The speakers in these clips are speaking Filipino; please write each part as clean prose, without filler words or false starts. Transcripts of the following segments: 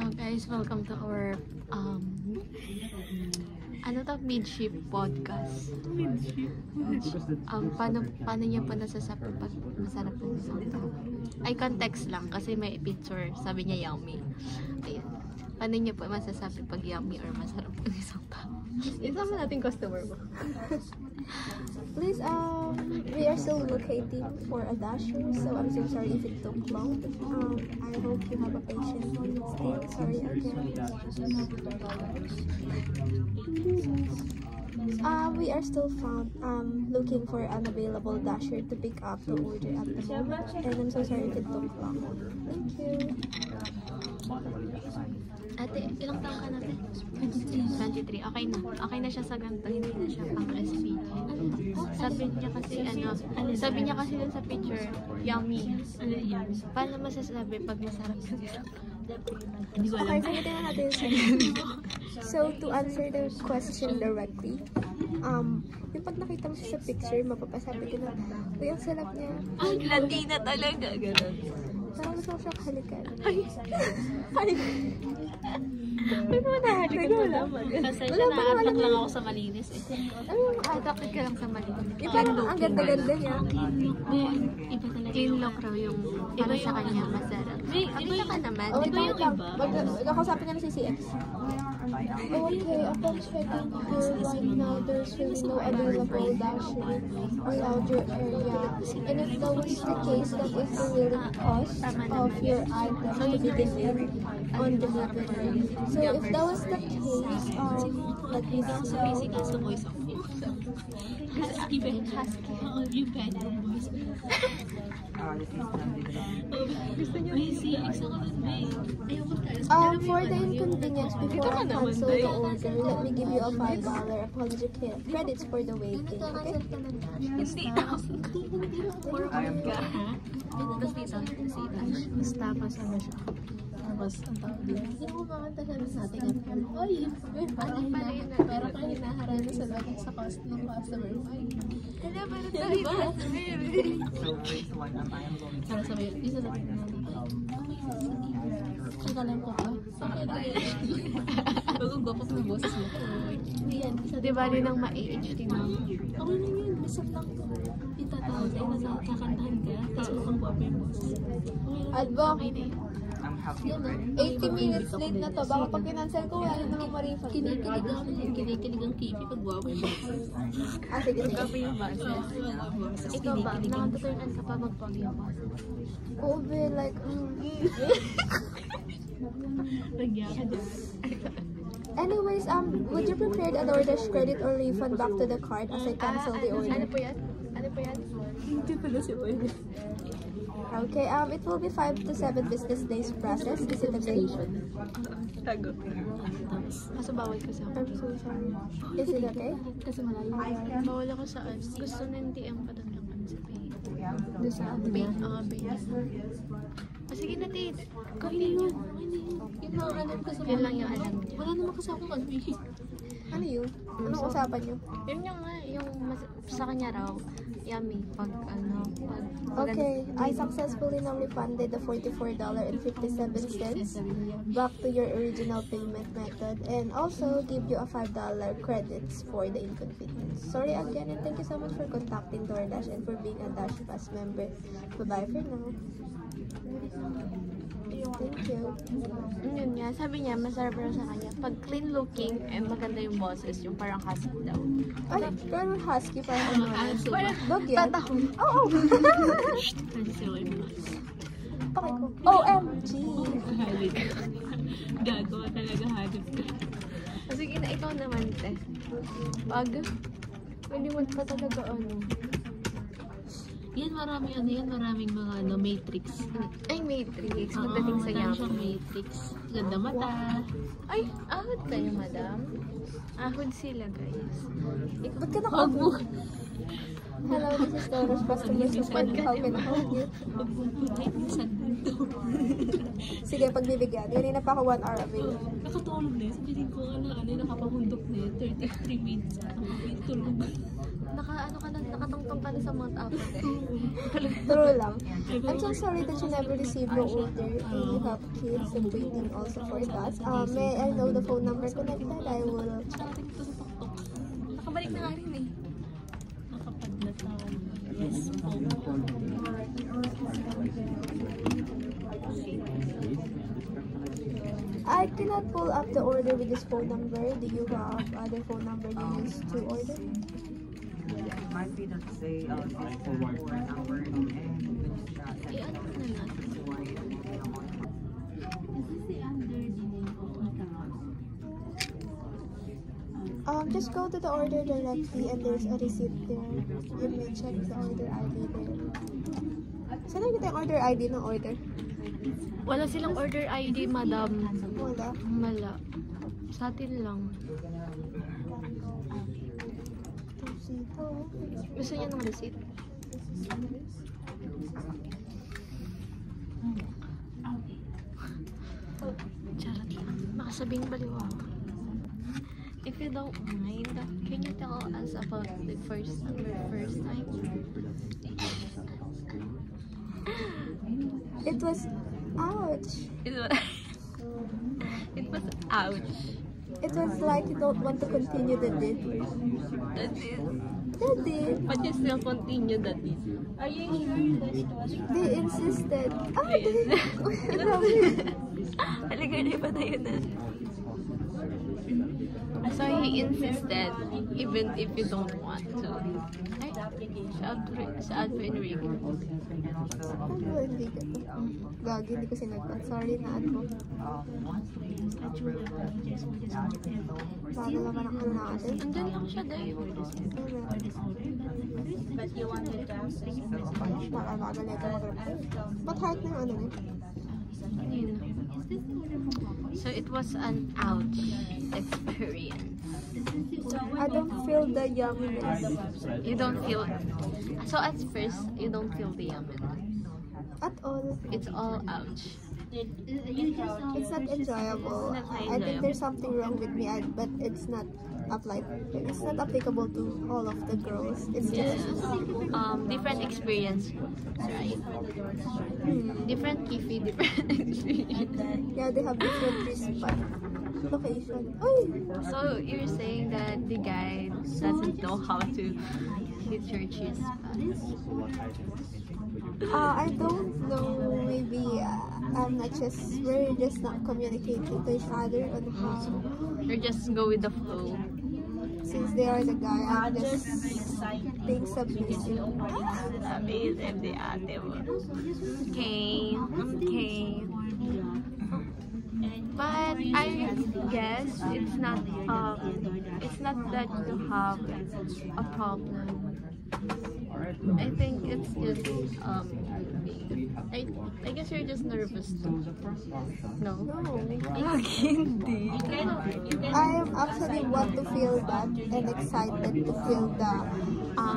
So guys, welcome to our midship podcast. Paano niya po nasasabi pag masarap ng isang tao? Ay, context lang kasi may picture, sabi niya yummy. Ayun. Paano niya po masasabi pag yummy or masarap ng isang tao? Isama natin customer mo. Please, we are still locating for a dasher, so I'm so sorry if it took long. I hope you have a patience still. Sorry again. We are still looking for an available dasher to pick up the order at the moment, and I'm so sorry if it took long. Thank you. Ate, ilang taon ka natin? 23. Okay na. Okay na siya sa ganito. Hindi na siya pang SPG. Sabi niya kasi dun sa picture, yummy. Paano masasabi pag masarap yung isang tao? Okay, sagutin na natin So, to answer the question directly, yung pag nakita mo siya sa picture, mapapasabi ko na, uy, ang sarap niya. Ay, Latina talaga. Ganun. Parang gusto ko siyang halikan. Ay! Ano mo nahalikan mo naman? Kasi naatak lang ako sa malinis eh. Ano yung Atakit ka lang sa malinis. yung parang ang ganda-ganda niya. Iba talaga. Kinlock raw yung para sa kanya masarap. Iba ka naman. Oh, Iba yung iba. Nakausapin ka na si CX. Oh, okay, upon checking here right now, there's really no available dasher around your area. And if that was the case, that is the real cost of your item to be delivered on delivery. So if that was the case, let me Sa see. basic as a voice of you. Husky ba? Husky. Oo, yung bedroom voice. Gusto niyo may CX ako nun, babe. Ayoko tayo. For the inconvenience before I cancel the order, let me give you a $5 apology credits for the waiting, okay? Hindi na. For work ka, ha? Tapos dito, tapos tapos ano siya. Tapos, ang tawag din. Hindi ko makanta sabi sa ating at oy, parang hinaharap sa lagi sa cost ng customer. Ay, kaya ba rin tayo? Para sabi, isa natin na kakalan ko pa. Pag-ugopos ng boses mo. Diba rin ang ma-HD mo? Okay lang yun, basta lang. Itatawag tayo na kakantahan ka, tapos mukhang guwapo yung boses. Adbo, Okay na yun. 80 minutes late na to. Baka pag kinancel ko, wala namang ma-refund. Kinikilig ang kipi pag guwapo yung boses. Sige, sige. Guwapo yung boses. Ikaw ba? Nakatutunan ka pa magpag yung boses? Oo, be, like, Nagya ka dyan. Anyways, would you prepare a DoorDash credit or refund back to the card as I cancel the order? Ano po yan? Hindi pala si Boy. Okay, it will be 5 to 7 business days process. Is it okay? Tago. Kaso bawal ko sa I'm so sorry. Is it okay? Kasi malayo. Bawal ako saan. Gusto na hindi ang patanggapan sa pay. Doon sa pay. Sige na, Tate. Continue. Yung mga alam ko sa yan lang yung alam niya. Wala naman kasi akong ano eh. Ano yun? Anong usapan nyo? Yun yung sa kanya raw. Yummy. Pag Okay, I successfully now refunded the $44.57 back to your original payment method and also give you a $5 credits for the inconvenience. Sorry again and thank you so much for contacting DoorDash and for being a Dash Pass member. Bye-bye for now. Thank you. Yun nga, sabi niya, masarap raw sa kanya. Pag clean looking and maganda yung boses, yung parang husky daw. Ay, pero husky parang Parang dog yan? tatahon. Oo! Pakiko. OMG! Gagawa talaga hanap ka. Sige na, ikaw naman, te. Pag, pwede mo pa talaga Yan, maraming mga matrix. Ay, matrix. Pagdating sa yummy. Matrix. Ganda mata. Ay, ahod kayo, madam. Ahod sila, guys. Ba't ka nakaupo? Hello, this is DoorDash customer support. How can I help you? Sige, pagbibigyan. Kanina pa ako 1 hour away. Nakatulog na yun. Sabihin ko, nakapahundok na yun. 33 minutes. Tulog. nakatungtong ka na sa Mount Apo eh. True lang. I'm so sorry that you never received your order. You have kids and waiting also for that. May I know the phone number connected? I will check. Nakabalik na nga rin eh. Nakapadlat na. Yes po. I cannot pull up the order with this phone number. Do you have other phone number you use to order? It might be that say for number and I-ano na natin. Just go to the order directly and there's a receipt there. You may check the order ID there. Saan nakita yung order ID ng order? Wala silang order ID, madam. Wala. Wala. Sa atin lang. Gusto niya ng receipt? Charot lang. Makasabing baliw ako. If you don't mind, can you tell us about the first time? It was, ouch. It was ouch. It was like you don't want to continue the date. That is, They did. but you still continue that is. Are you sure that it was They insisted. Ah, They they Talaga na ba tayo na? So he insisted, even if you don't want to. Ay, sa Advent Rig. Ano, hindi ko. Gagi, hindi ko sinagpat. Sorry na ako. Bago naman ang ano natin. Andun lang siya dahil. but you wanted to ask us? Bago na ito mag-report. Ba't heart na yung ano niya? So it was an ouch experience. I don't feel the yumminess. You don't feel. So at first, you don't feel the yumminess. At all. It's all ouch. It's not enjoyable. I think there's something wrong with me, but it's not It's not applicable to all of the girls. It's just Different experience, right? Different kifi, different experience. yeah, they have different location. Oy! So you're saying that the guy doesn't know how to hit your cheese? I don't know. Maybe we're just not communicating to each other on how. Or just go with the flow? Since they are the guy, I'm just being submissive. Sabi isip ni ate mo. Okay. But I guess it's not that you have a problem. I think it's just I guess you're just nervous too. No? Hindi. I am actually want to feel that and excited to feel the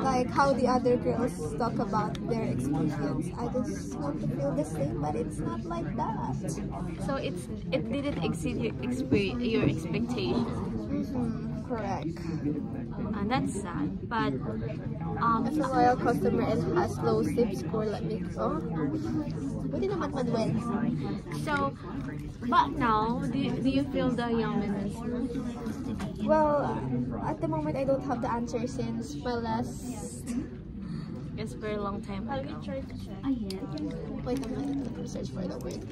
like how the other girls talk about their experience. I just want to feel the same, but it's not like that. So it didn't exceed your expectations. Correct. And that's sad. But As a loyal customer and has low SIP score, let me go. Pwede naman Manuel. so but now do you feel the yumminess? Well, at the moment I don't have the answer since my last. It's for a long time ago. Wait a minute, let me search for the word.